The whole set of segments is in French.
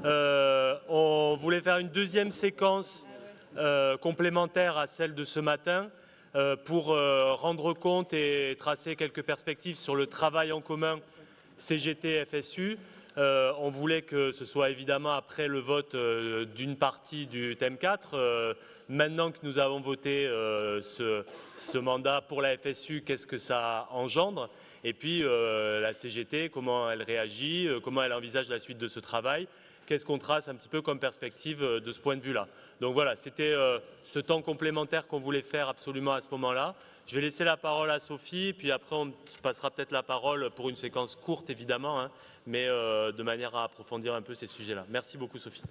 On voulait faire une deuxième séquence complémentaire à celle de ce matin pour rendre compte et tracer quelques perspectives sur le travail en commun CGT-FSU. On voulait que ce soit évidemment après le vote d'une partie du thème 4. Maintenant que nous avons voté ce mandat pour la FSU, qu'est-ce que ça engendre? Et puis la CGT, comment elle réagit, comment elle envisage la suite de ce travail? Qu'est-ce qu'on trace un petit peu comme perspective de ce point de vue-là? Donc voilà, c'était ce temps complémentaire qu'on voulait faire absolument à ce moment-là. Je vais laisser la parole à Sophie, puis après on passera peut-être la parole pour une séquence courte évidemment, hein, mais de manière à approfondir un peu ces sujets-là. Merci beaucoup Sophie.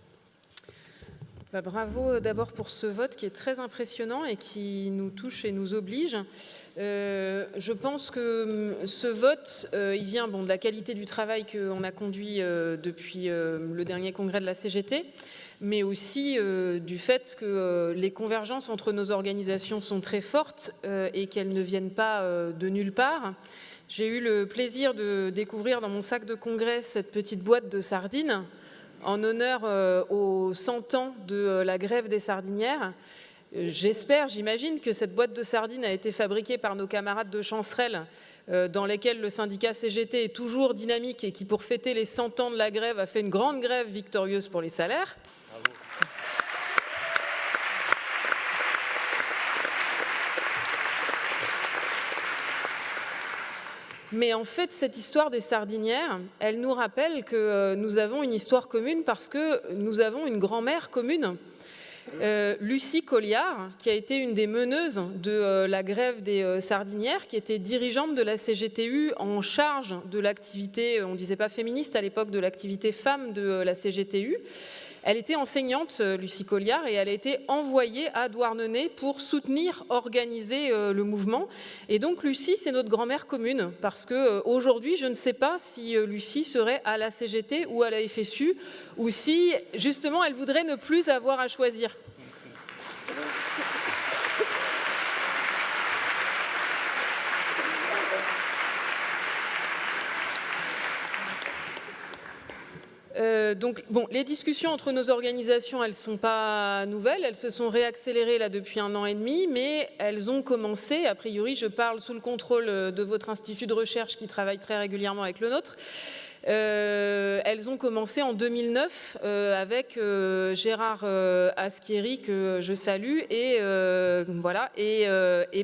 Bravo d'abord pour ce vote qui est très impressionnant et qui nous touche et nous oblige. Je pense que ce vote, il vient de la qualité du travail qu'on a conduit depuis le dernier congrès de la CGT, mais aussi du fait que les convergences entre nos organisations sont très fortes et qu'elles ne viennent pas de nulle part. J'ai eu le plaisir de découvrir dans mon sac de congrès cette petite boîte de sardines en honneur aux 100 ans de la grève des sardinières. J'imagine que cette boîte de sardines a été fabriquée par nos camarades de Chancerelle, dans lesquels le syndicat CGT est toujours dynamique et qui, pour fêter les 100 ans de la grève, a fait une grande grève victorieuse pour les salaires. Bravo. Mais en fait, cette histoire des sardinières, elle nous rappelle que nous avons une histoire commune parce que nous avons une grand-mère commune. Lucie Colliard, qui a été une des meneuses de la grève des sardinières, qui était dirigeante de la CGTU en charge de l'activité, on ne disait pas féministe à l'époque, de l'activité femme de la CGTU. Elle était enseignante, Lucie Colliard, et elle a été envoyée à Douarnenez pour soutenir, organiser le mouvement. Et donc Lucie, c'est notre grand-mère commune, parce qu'aujourd'hui, je ne sais pas si Lucie serait à la CGT ou à la FSU, ou si, justement, elle voudrait ne plus avoir à choisir. Donc, les discussions entre nos organisations, elles ne sont pas nouvelles, elles se sont réaccélérées là depuis 1 an et demi, mais elles ont commencé, a priori, je parle sous le contrôle de votre institut de recherche qui travaille très régulièrement avec le nôtre. Elles ont commencé en 2009 avec Gérard Aschieri, que je salue, et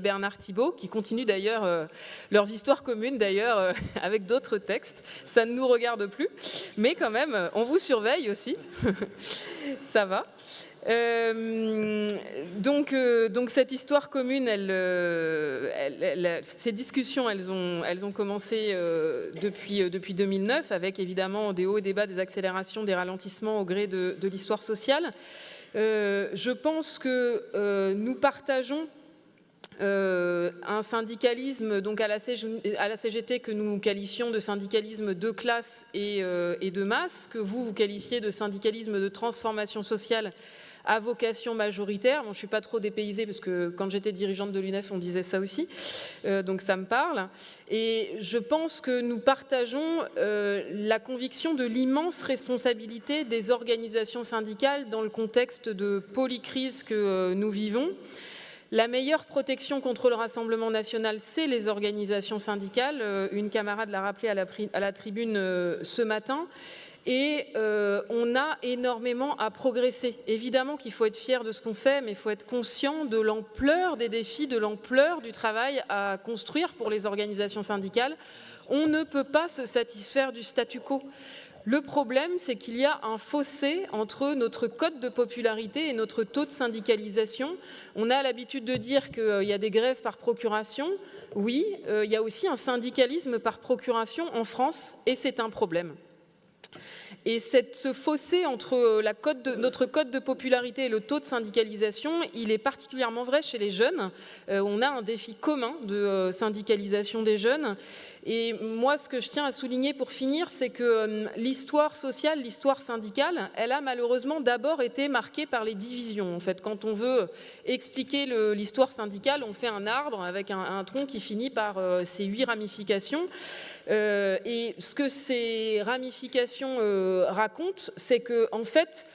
Bernard Thibault, qui continuent d'ailleurs leurs histoires communes d'ailleurs avec d'autres textes. Ça ne nous regarde plus, mais quand même, on vous surveille aussi. Ça va. Donc cette histoire commune, ces discussions, elles ont commencé depuis 2009, avec évidemment des hauts et des bas, des accélérations, des ralentissements au gré de l'histoire sociale. Je pense que nous partageons un syndicalisme donc à la CGT que nous qualifions de syndicalisme de classe et de masse, que vous qualifiez de syndicalisme de transformation sociale à vocation majoritaire. Bon, je ne suis pas trop dépaysée parce que quand j'étais dirigeante de l'UNEF, on disait ça aussi, donc ça me parle. Et je pense que nous partageons la conviction de l'immense responsabilité des organisations syndicales dans le contexte de polycrise que nous vivons. La meilleure protection contre le Rassemblement national, c'est les organisations syndicales. Une camarade l'a rappelé à la tribune ce matin. Et on a énormément à progresser. Évidemment qu'il faut être fier de ce qu'on fait, mais il faut être conscient de l'ampleur des défis, de l'ampleur du travail à construire pour les organisations syndicales. On ne peut pas se satisfaire du statu quo. Le problème, c'est qu'il y a un fossé entre notre cote de popularité et notre taux de syndicalisation. On a l'habitude de dire qu'il y a des grèves par procuration. Oui, il y a aussi un syndicalisme par procuration en France, et c'est un problème. Et ce fossé entre notre cote de popularité et le taux de syndicalisation, il est particulièrement vrai chez les jeunes. On a un défi commun de syndicalisation des jeunes. Et moi, ce que je tiens à souligner pour finir, c'est que l'histoire sociale, l'histoire syndicale, elle a malheureusement d'abord été marquée par les divisions. En fait, quand on veut expliquer l'histoire syndicale, on fait un arbre avec un tronc qui finit par ses 8 ramifications. Et ce que ces ramifications raconte, c'est que, en fait,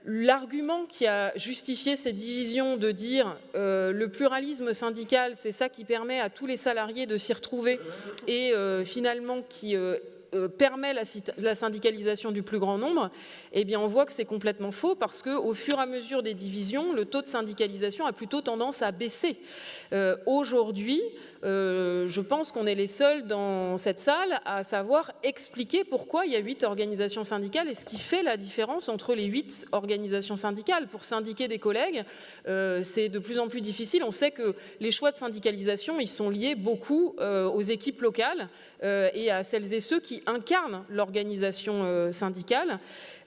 l'argument qui a justifié ces divisions de dire le pluralisme syndical, c'est ça qui permet à tous les salariés de s'y retrouver et finalement qui permet la syndicalisation du plus grand nombre, eh bien on voit que c'est complètement faux parce qu'au fur et à mesure des divisions, le taux de syndicalisation a plutôt tendance à baisser. Aujourd'hui, je pense qu'on est les seuls dans cette salle à savoir expliquer pourquoi il y a 8 organisations syndicales et ce qui fait la différence entre les 8 organisations syndicales. Pour syndiquer des collègues, c'est de plus en plus difficile. On sait que les choix de syndicalisation, ils sont liés beaucoup aux équipes locales et à celles et ceux qui incarnent l'organisation syndicale.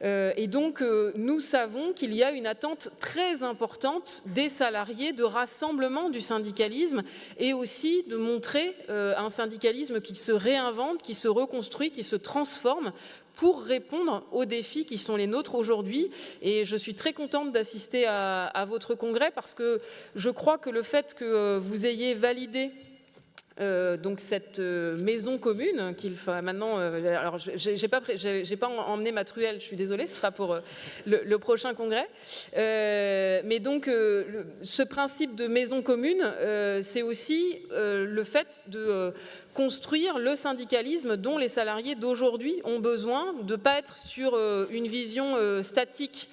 Et donc, nous savons qu'il y a une attente très importante des salariés de rassemblement du syndicalisme et aussi de montrer un syndicalisme qui se réinvente, qui se reconstruit, qui se transforme pour répondre aux défis qui sont les nôtres aujourd'hui. Et je suis très contente d'assister à votre congrès parce que je crois que le fait que vous ayez validé donc cette maison commune qu'il faut maintenant. Alors j'ai pas emmené ma truelle, je suis désolée, ce sera pour le prochain congrès. Mais donc ce principe de maison commune, c'est aussi le fait de construire le syndicalisme dont les salariés d'aujourd'hui ont besoin, de ne pas être sur une vision statique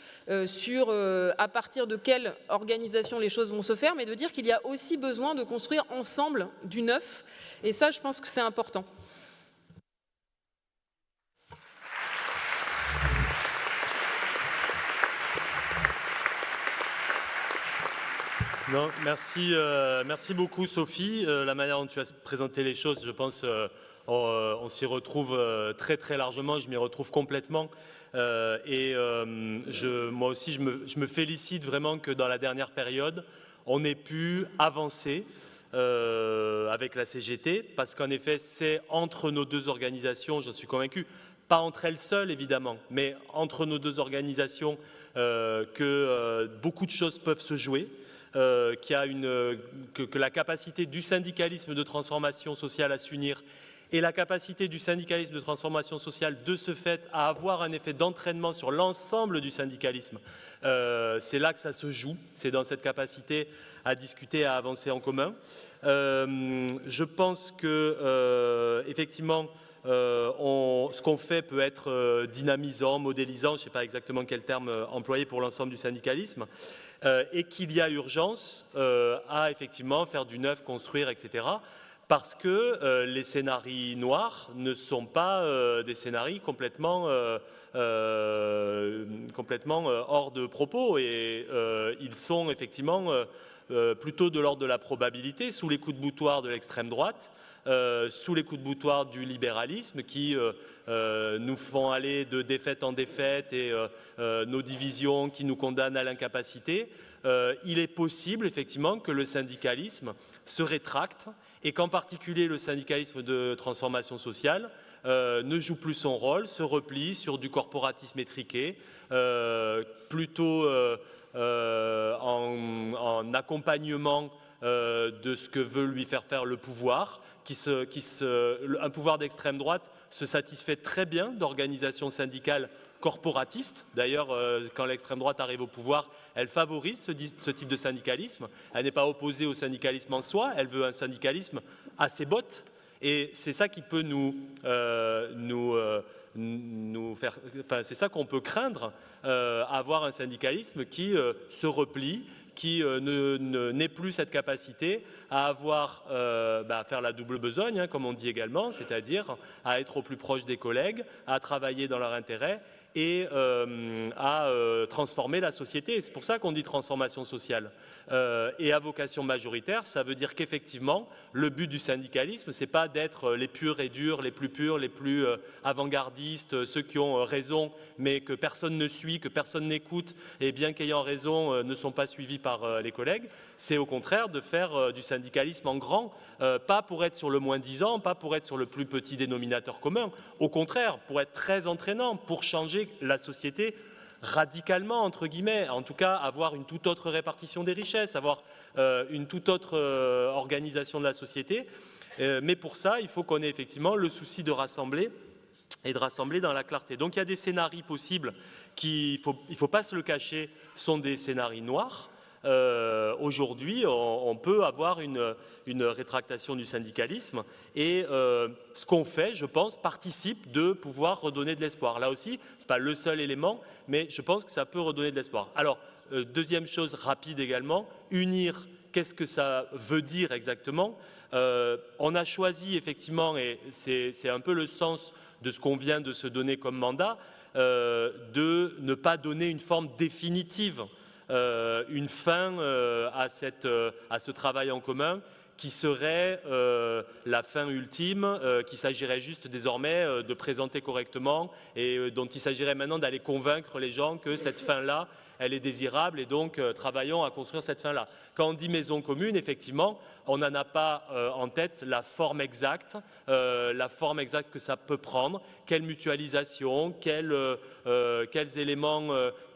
sur à partir de quelle organisation les choses vont se faire, mais de dire qu'il y a aussi besoin de construire ensemble du neuf. Et ça, je pense que c'est important. Non, merci beaucoup Sophie. La manière dont tu as présenté les choses, je pense on s'y retrouve très très largement, je m'y retrouve complètement. Moi aussi, je me félicite vraiment que dans la dernière période, on ait pu avancer avec la CGT, parce qu'en effet, c'est entre nos deux organisations, j'en suis convaincu, pas entre elles seules évidemment, mais entre nos deux organisations que beaucoup de choses peuvent se jouer. Que la capacité du syndicalisme de transformation sociale à s'unir et la capacité du syndicalisme de transformation sociale de ce fait à avoir un effet d'entraînement sur l'ensemble du syndicalisme, c'est là que ça se joue, c'est dans cette capacité à discuter, à avancer en commun. Je pense que effectivement, ce qu'on fait peut être dynamisant, modélisant, je ne sais pas exactement quel terme employer pour l'ensemble du syndicalisme, et qu'il y a urgence à effectivement faire du neuf, construire, etc. Parce que les scénarios noirs ne sont pas des scénarios complètement hors de propos, et ils sont effectivement plutôt de l'ordre de la probabilité, sous les coups de boutoir de l'extrême droite, sous les coups de boutoir du libéralisme qui nous font aller de défaite en défaite et nos divisions qui nous condamnent à l'incapacité. Il est possible effectivement que le syndicalisme se rétracte et qu'en particulier le syndicalisme de transformation sociale ne joue plus son rôle, se replie sur du corporatisme étriqué, plutôt en accompagnement de ce que veut lui faire faire le pouvoir, un pouvoir d'extrême droite se satisfait très bien d'organisations syndicales corporatistes. D'ailleurs, quand l'extrême droite arrive au pouvoir, elle favorise ce type de syndicalisme. Elle n'est pas opposée au syndicalisme en soi, elle veut un syndicalisme à ses bottes. Et c'est ça qui peut nous faire, enfin, c'est ça qu'on peut craindre, avoir un syndicalisme qui se replie, qui n'ait plus cette capacité à avoir, à faire la double besogne, hein, comme on dit également, c'est-à-dire à être au plus proche des collègues, à travailler dans leur intérêt et à transformer la société. C'est pour ça qu'on dit transformation sociale. Et à vocation majoritaire, ça veut dire qu'effectivement, le but du syndicalisme, c'est pas d'être les purs et durs, les plus avant-gardistes, ceux qui ont raison, mais que personne ne suit, que personne n'écoute, et bien qu'ayant raison, ne sont pas suivis par les collègues. C'est au contraire de faire du syndicalisme en grand, pas pour être sur le moins-disant, pas pour être sur le plus petit dénominateur commun, au contraire, pour être très entraînant, pour changer la société radicalement, entre guillemets, en tout cas avoir une toute autre répartition des richesses, avoir une toute autre organisation de la société. Mais pour ça, il faut qu'on ait effectivement le souci de rassembler et de rassembler dans la clarté. Donc il y a des scénarios possibles qui, il ne faut pas se le cacher, sont des scénarios noirs. Aujourd'hui, on peut avoir une rétractation du syndicalisme et ce qu'on fait, je pense, participe de pouvoir redonner de l'espoir. Là aussi, ce n'est pas le seul élément, mais je pense que ça peut redonner de l'espoir. Alors, deuxième chose rapide également, unir, qu'est-ce que ça veut dire exactement? On a choisi effectivement, et c'est un peu le sens de ce qu'on vient de se donner comme mandat, de ne pas donner une forme définitive, une fin à ce travail en commun qui serait la fin ultime, qu'il s'agirait juste désormais de présenter correctement et dont il s'agirait maintenant d'aller convaincre les gens que cette fin-là, elle est désirable et donc travaillons à construire cette fin-là. Quand on dit maison commune, effectivement, on n'en a pas en tête la forme exacte que ça peut prendre, quelle mutualisation, quels éléments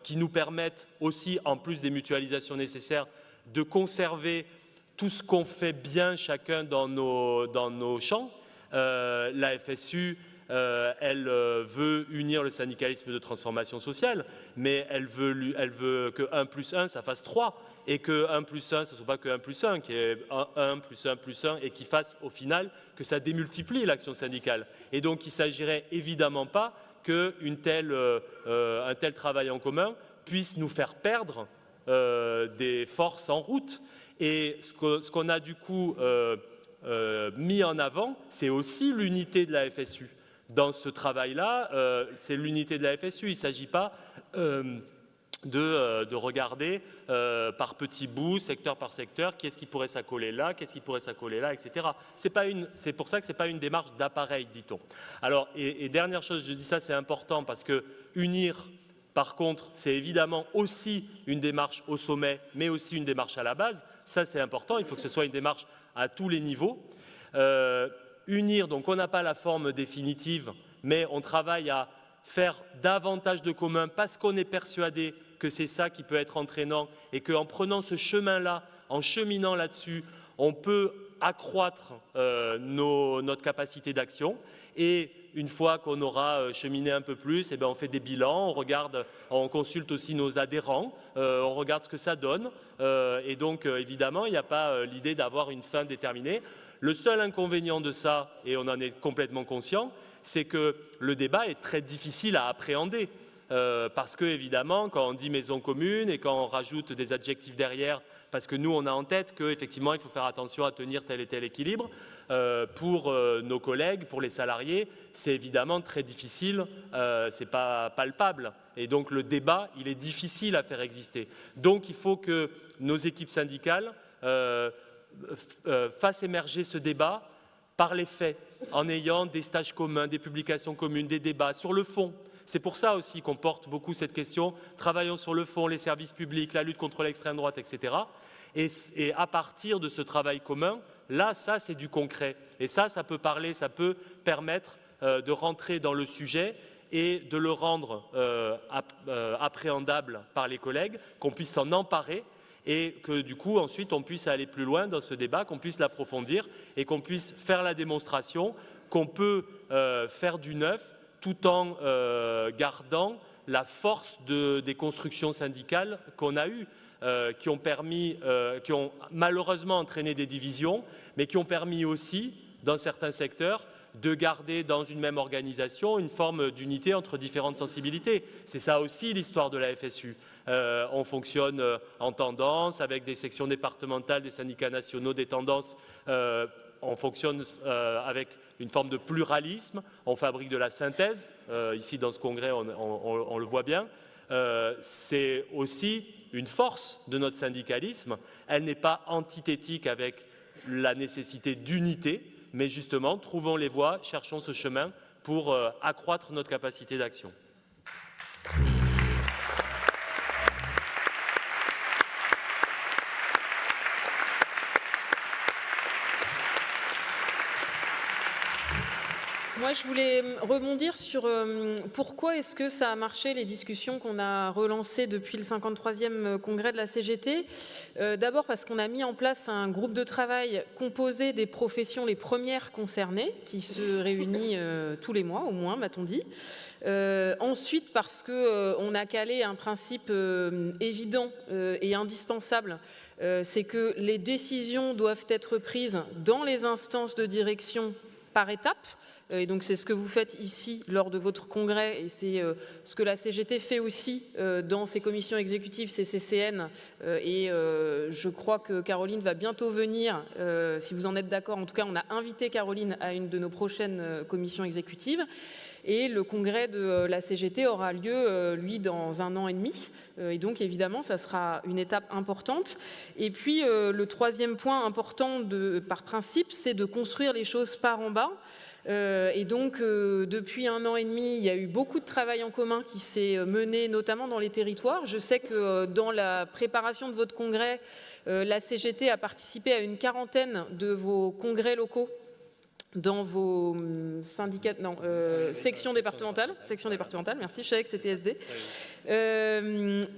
qui nous permettent aussi, en plus des mutualisations nécessaires, de conserver tout ce qu'on fait bien chacun dans nos champs. La FSU, elle veut unir le syndicalisme de transformation sociale, mais elle veut que 1 + 1, ça fasse 3, et que 1 + 1, ce ne soit pas que 1 + 1, qui est 1 + 1 + 1, et qui fasse au final que ça démultiplie l'action syndicale. Et donc il ne s'agirait évidemment pas qu'un tel travail en commun puisse nous faire perdre des forces en route. Et ce qu'on a du coup mis en avant, c'est aussi l'unité de la FSU. Dans ce travail-là, c'est l'unité de la FSU. Il ne s'agit pas de regarder par petits bouts, secteur par secteur, qu'est-ce qui pourrait s'accoler là, qu'est-ce qui pourrait s'accoler là, etc. C'est pour ça que ce n'est pas une démarche d'appareil, dit-on. Alors, et dernière chose, je dis ça, c'est important parce que unir, par contre, c'est évidemment aussi une démarche au sommet, mais aussi une démarche à la base. Ça, c'est important. Il faut que ce soit une démarche à tous les niveaux. Unir, donc on n'a pas la forme définitive, mais on travaille à faire davantage de commun parce qu'on est persuadé que c'est ça qui peut être entraînant et qu'en prenant ce chemin-là, en cheminant là-dessus, on peut accroître notre capacité d'action. Et une fois qu'on aura cheminé un peu plus, on fait des bilans, on consulte aussi nos adhérents, on regarde ce que ça donne. Et donc, évidemment, il n'y a pas l'idée d'avoir une fin déterminée. Le seul inconvénient de ça, et on en est complètement conscient, c'est que le débat est très difficile à appréhender. Parce que, évidemment, quand on dit maison commune et quand on rajoute des adjectifs derrière, parce que nous, on a en tête qu'effectivement, il faut faire attention à tenir tel et tel équilibre, pour nos collègues, pour les salariés, c'est évidemment très difficile, c'est pas palpable. Et donc, le débat, il est difficile à faire exister. Donc, il faut que nos équipes syndicales fassent émerger ce débat par les faits, en ayant des stages communs, des publications communes, des débats sur le fond. C'est pour ça aussi qu'on porte beaucoup cette question. Travaillons sur le fond, les services publics, la lutte contre l'extrême droite, etc. Et à partir de ce travail commun, là, ça, c'est du concret. Et ça peut parler, ça peut permettre de rentrer dans le sujet et de le rendre appréhendable par les collègues, qu'on puisse s'en emparer et que du coup, ensuite, on puisse aller plus loin dans ce débat, qu'on puisse l'approfondir et qu'on puisse faire la démonstration qu'on peut faire du neuf tout en gardant la force des constructions syndicales qu'on a eues, qui ont malheureusement entraîné des divisions, mais qui ont permis aussi, dans certains secteurs, de garder dans une même organisation une forme d'unité entre différentes sensibilités. C'est ça aussi l'histoire de la FSU. On fonctionne en tendance, avec des sections départementales, des syndicats nationaux, des tendances. On fonctionne avec une forme de pluralisme, on fabrique de la synthèse. Ici, dans ce congrès, on le voit bien. C'est aussi une force de notre syndicalisme. Elle n'est pas antithétique avec la nécessité d'unité, mais justement, trouvons les voies, cherchons ce chemin pour accroître notre capacité d'action. Moi, je voulais rebondir sur pourquoi est-ce que ça a marché, les discussions qu'on a relancées depuis le 53e congrès de la CGT. D'abord parce qu'on a mis en place un groupe de travail composé des professions les premières concernées, qui se réunit tous les mois, au moins, m'a-t-on dit. Ensuite, parce qu'on a calé un principe évident et indispensable, c'est que les décisions doivent être prises dans les instances de direction par étapes. Et donc c'est ce que vous faites ici lors de votre congrès et c'est ce que la CGT fait aussi dans ses commissions exécutives, ses CCN. Et je crois que Caroline va bientôt venir, si vous en êtes d'accord. En tout cas, on a invité Caroline à une de nos prochaines commissions exécutives. Et le congrès de la CGT aura lieu, lui, dans 1 an et demi. Et donc, évidemment, ça sera une étape importante. Et puis, le troisième point important par principe, c'est de construire les choses par en bas. Et donc, depuis 1 an et demi, il y a eu beaucoup de travail en commun qui s'est mené, notamment dans les territoires. Je sais que dans la préparation de votre congrès, la CGT a participé à une 40aine de vos congrès locaux dans vos syndicats, sections départementales, merci, je savais que c'était SD.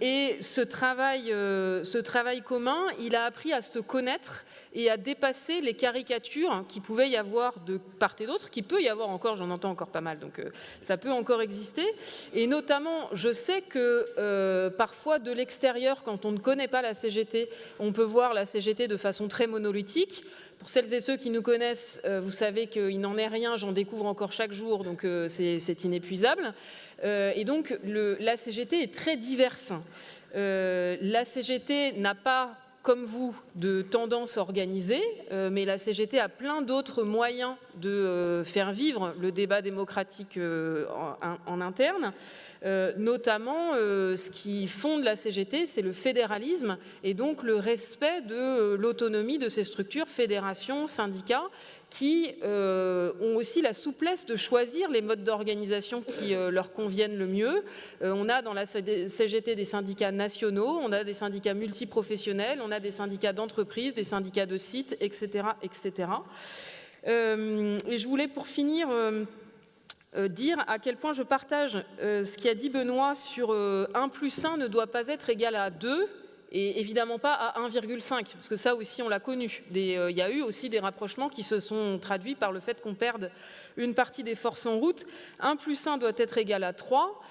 Et ce travail commun, il a appris à se connaître et à dépasser les caricatures qui pouvaient y avoir de part et d'autre, qui peut y avoir encore, j'en entends encore pas mal, donc ça peut encore exister. Et notamment, je sais que parfois de l'extérieur, quand on ne connaît pas la CGT, on peut voir la CGT de façon très monolithique. Pour celles et ceux qui nous connaissent, vous savez qu'il n'en est rien, j'en découvre encore chaque jour, donc c'est inépuisable. Et donc la CGT est très diverse. La CGT n'a pas, comme vous, de tendance organisée, mais la CGT a plein d'autres moyens de faire vivre le débat démocratique en interne. Notamment, ce qui fonde la CGT, c'est le fédéralisme et donc le respect de l'autonomie de ces structures, fédérations, syndicats, qui ont aussi la souplesse de choisir les modes d'organisation qui leur conviennent le mieux. On a dans la CGT des syndicats nationaux, on a des syndicats multiprofessionnels, on a des syndicats d'entreprise, des syndicats de sites, etc. etc. Et je voulais pour finir dire à quel point je partage ce qu'a dit Benoît sur 1 + 1 ne doit pas être égal à 2 et évidemment pas à 1,5 parce que ça aussi on l'a connu. Il y a eu aussi des rapprochements qui se sont traduits par le fait qu'on perde une partie des forces en route. 1 + 1 doit être égal à 3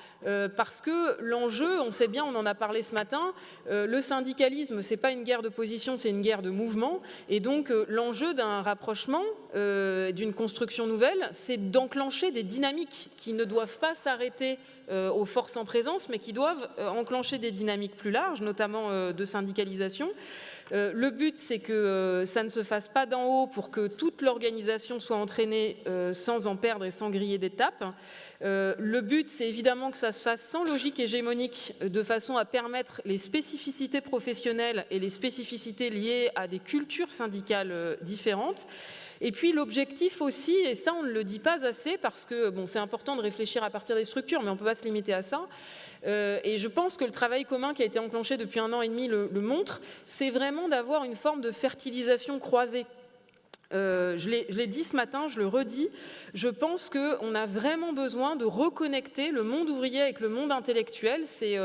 parce que l'enjeu, on sait bien, on en a parlé ce matin, le syndicalisme, c'est pas une guerre de position, c'est une guerre de mouvement. Et donc l'enjeu d'un rapprochement, d'une construction nouvelle, c'est d'enclencher des dynamiques qui ne doivent pas s'arrêter aux forces en présence, mais qui doivent enclencher des dynamiques plus larges, notamment de syndicalisation. Le but, c'est que ça ne se fasse pas d'en haut pour que toute l'organisation soit entraînée sans en perdre et sans griller d'étapes. Le but, c'est évidemment que ça se fasse sans logique hégémonique, de façon à permettre les spécificités professionnelles et les spécificités liées à des cultures syndicales différentes. Et puis l'objectif aussi, et ça on ne le dit pas assez parce que bon, c'est important de réfléchir à partir des structures, mais on ne peut pas se limiter à ça. Et je pense que le travail commun qui a été enclenché depuis 1 an et demi le montre, c'est vraiment d'avoir une forme de fertilisation croisée. Je l'ai dit ce matin, je le redis, je pense qu'on a vraiment besoin de reconnecter le monde ouvrier avec le monde intellectuel. C'est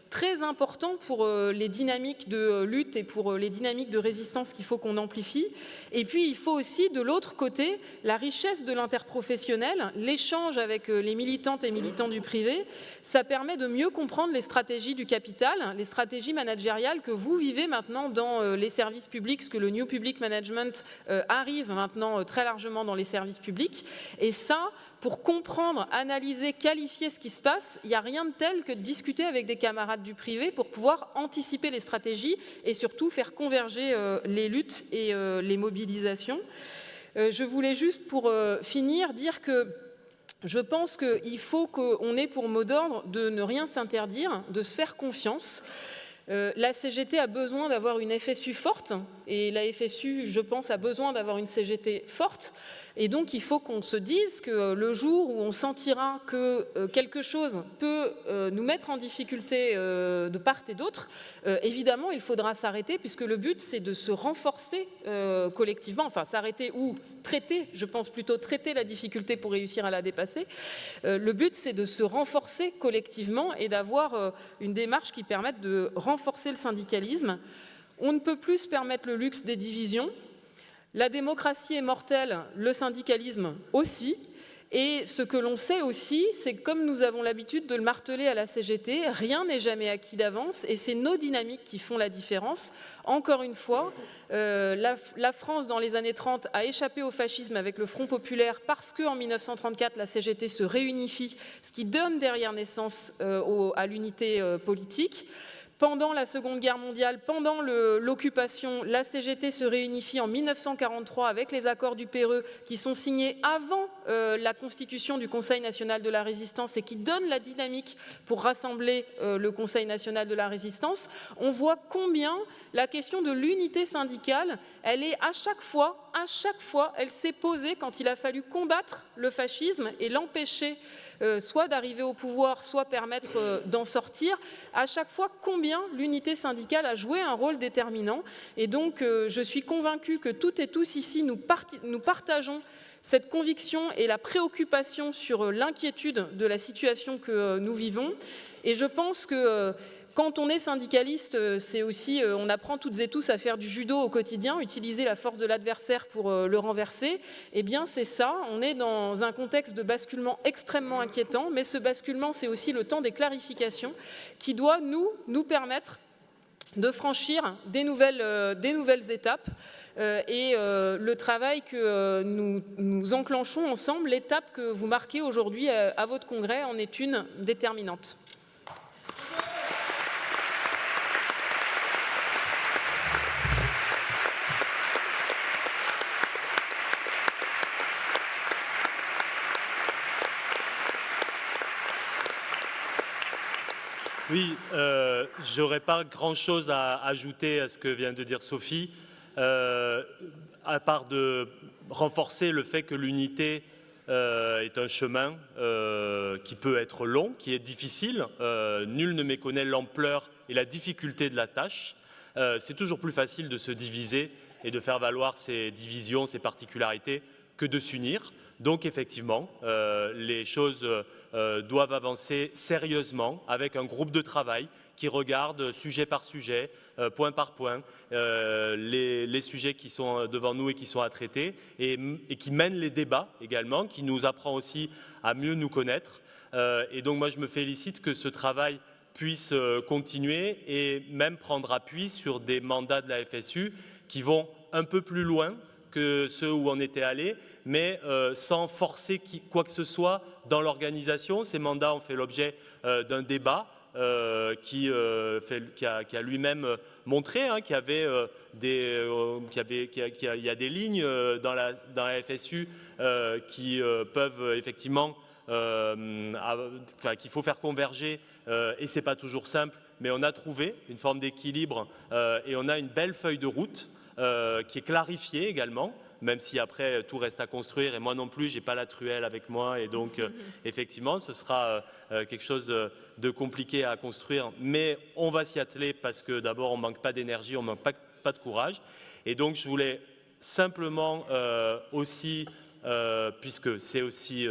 très important pour les dynamiques de lutte et pour les dynamiques de résistance qu'il faut qu'on amplifie. Et puis, il faut aussi, de l'autre côté, la richesse de l'interprofessionnel, l'échange avec les militantes et militants du privé. Ça permet de mieux comprendre les stratégies du capital, les stratégies managériales que vous vivez maintenant dans les services publics, parce que le New Public Management arrive maintenant très largement dans les services publics. Et ça, pour comprendre, analyser, qualifier ce qui se passe, il n'y a rien de tel que de discuter avec des camarades du privé pour pouvoir anticiper les stratégies et surtout faire converger les luttes et les mobilisations. Je voulais juste pour finir dire que je pense qu'il faut qu'on ait pour mot d'ordre de ne rien s'interdire, de se faire confiance. La CGT a besoin d'avoir une FSU forte et la FSU, je pense, a besoin d'avoir une CGT forte. Et donc, il faut qu'on se dise que le jour où on sentira que quelque chose peut nous mettre en difficulté de part et d'autre, évidemment, il faudra s'arrêter, puisque le but, c'est de se renforcer collectivement, enfin, s'arrêter ou traiter, je pense plutôt traiter la difficulté pour réussir à la dépasser. Le but, c'est de se renforcer collectivement et d'avoir une démarche qui permette de renforcer le syndicalisme. On ne peut plus se permettre le luxe des divisions. La démocratie est mortelle, le syndicalisme aussi. Et ce que l'on sait aussi, c'est que comme nous avons l'habitude de le marteler à la CGT, rien n'est jamais acquis d'avance et c'est nos dynamiques qui font la différence. Encore une fois, la France, dans les années 30, a échappé au fascisme avec le Front populaire parce qu'en 1934, la CGT se réunifie, ce qui donne derrière naissance à l'unité politique. Pendant la Seconde Guerre mondiale, pendant l'occupation, la CGT se réunifie en 1943 avec les accords du Péreux qui sont signés avant la constitution du Conseil national de la résistance et qui donnent la dynamique pour rassembler le Conseil national de la résistance. On voit combien la question de l'unité syndicale, elle est à chaque fois, elle s'est posée quand il a fallu combattre le fascisme et l'empêcher soit d'arriver au pouvoir, soit permettre d'en sortir. À chaque fois, combien l'unité syndicale a joué un rôle déterminant. Et donc, je suis convaincue que toutes et tous ici, nous partageons cette conviction et la préoccupation sur l'inquiétude de la situation que nous vivons. Et je pense que quand on est syndicaliste, c'est aussi, on apprend toutes et tous à faire du judo au quotidien, utiliser la force de l'adversaire pour le renverser. Eh bien, c'est ça, on est dans un contexte de basculement extrêmement inquiétant, mais ce basculement, c'est aussi le temps des clarifications qui doit nous permettre de franchir des nouvelles étapes. Et le travail que nous enclenchons ensemble, l'étape que vous marquez aujourd'hui à votre congrès, en est une déterminante. Oui, je n'aurais pas grand-chose à ajouter à ce que vient de dire Sophie, à part de renforcer le fait que l'unité est un chemin qui peut être long, qui est difficile. Nul ne méconnaît l'ampleur et la difficulté de la tâche. C'est toujours plus facile de se diviser et de faire valoir ses divisions, ses particularités, que de s'unir. Donc effectivement, les choses doivent avancer sérieusement avec un groupe de travail qui regarde sujet par sujet, point par point, les sujets qui sont devant nous et qui sont à traiter et qui mène les débats également, qui nous apprend aussi à mieux nous connaître. Et donc moi je me félicite que ce travail puisse continuer et même prendre appui sur des mandats de la FSU qui vont un peu plus loin que ceux où on était allé, mais sans forcer quoi que ce soit dans l'organisation. Ces mandats ont fait l'objet d'un débat qui a lui-même montré qu'il y avait il y a des lignes dans la FSU qui peuvent effectivement qu'il faut faire converger et c'est pas toujours simple, mais on a trouvé une forme d'équilibre et on a une belle feuille de route qui est clarifiée également, même si après tout reste à construire et moi non plus j'ai pas la truelle avec moi et donc effectivement ce sera quelque chose de compliqué à construire, mais on va s'y atteler parce que d'abord on manque pas d'énergie, on manque pas de courage. Et donc je voulais simplement aussi, puisque c'est aussi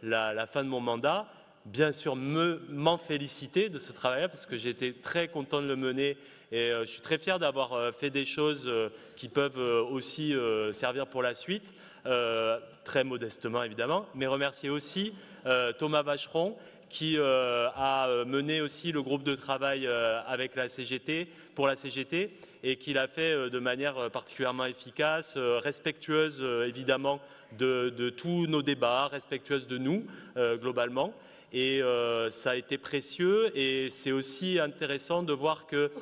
la fin de mon mandat, bien sûr m'en féliciter de ce travail-là parce que j'ai été très content de le mener et je suis très fier d'avoir fait des choses qui peuvent aussi servir pour la suite, très modestement évidemment, mais remercier aussi Thomas Vacheron qui a mené aussi le groupe de travail avec la CGT, pour la CGT, et qui l'a fait de manière particulièrement efficace, respectueuse évidemment de tous nos débats, respectueuse de nous globalement. Et ça a été précieux et c'est aussi intéressant de voir que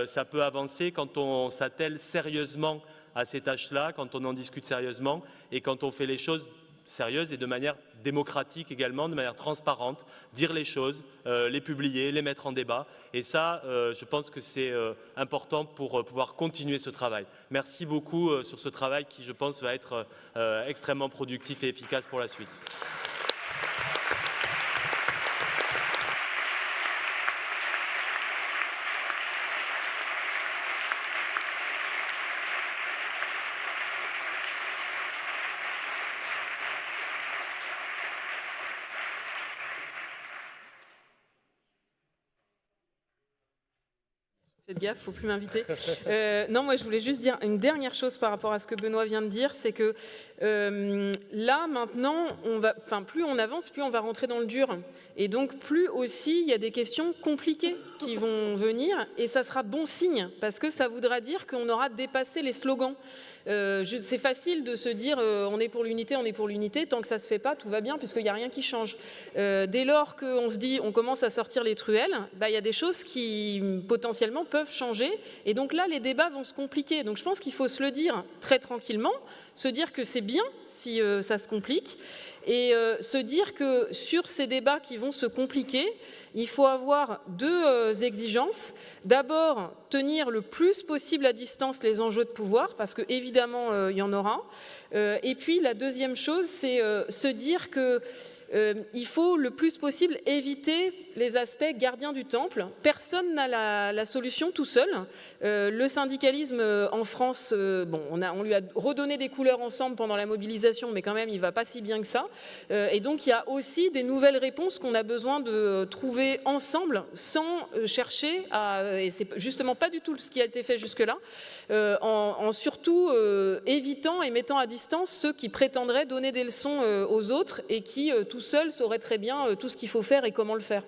ça peut avancer quand on s'attelle sérieusement à ces tâches-là, quand on en discute sérieusement et quand on fait les choses sérieuse et de manière démocratique également, de manière transparente, dire les choses, les publier, les mettre en débat. Et ça, je pense que c'est important pour pouvoir continuer ce travail. Merci beaucoup sur ce travail qui, je pense, va être extrêmement productif et efficace pour la suite. Faites gaffe, faut plus m'inviter. Non, moi je voulais juste dire une dernière chose par rapport à ce que Benoît vient de dire, c'est que là maintenant, plus on avance, plus on va rentrer dans le dur. Et donc plus aussi il y a des questions compliquées qui vont venir, et ça sera bon signe, parce que ça voudra dire qu'on aura dépassé les slogans. C'est facile de se dire on est pour l'unité, tant que ça ne se fait pas, tout va bien, puisqu'il n'y a rien qui change. Dès lors qu'on se dit on commence à sortir les truelles, il y a des choses qui potentiellement peuvent changer, et donc là les débats vont se compliquer. Donc je pense qu'il faut se le dire très tranquillement, se dire que c'est bien si ça se complique, et se dire que sur ces débats qui vont se compliquer, il faut avoir deux exigences. D'abord, tenir le plus possible à distance les enjeux de pouvoir, parce qu'évidemment, il y en aura. Et puis, la deuxième chose, c'est se dire que il faut le plus possible éviter les aspects gardiens du temple. Personne n'a la solution tout seul. Le syndicalisme en France, on lui a redonné des couleurs ensemble pendant la mobilisation, mais quand même, il ne va pas si bien que ça. Et donc, il y a aussi des nouvelles réponses qu'on a besoin de trouver ensemble, sans chercher à, et c'est justement pas du tout ce qui a été fait jusque-là, en surtout évitant et mettant à distance ceux qui prétendraient donner des leçons aux autres et qui, tout seuls, sauraient très bien tout ce qu'il faut faire et comment le faire.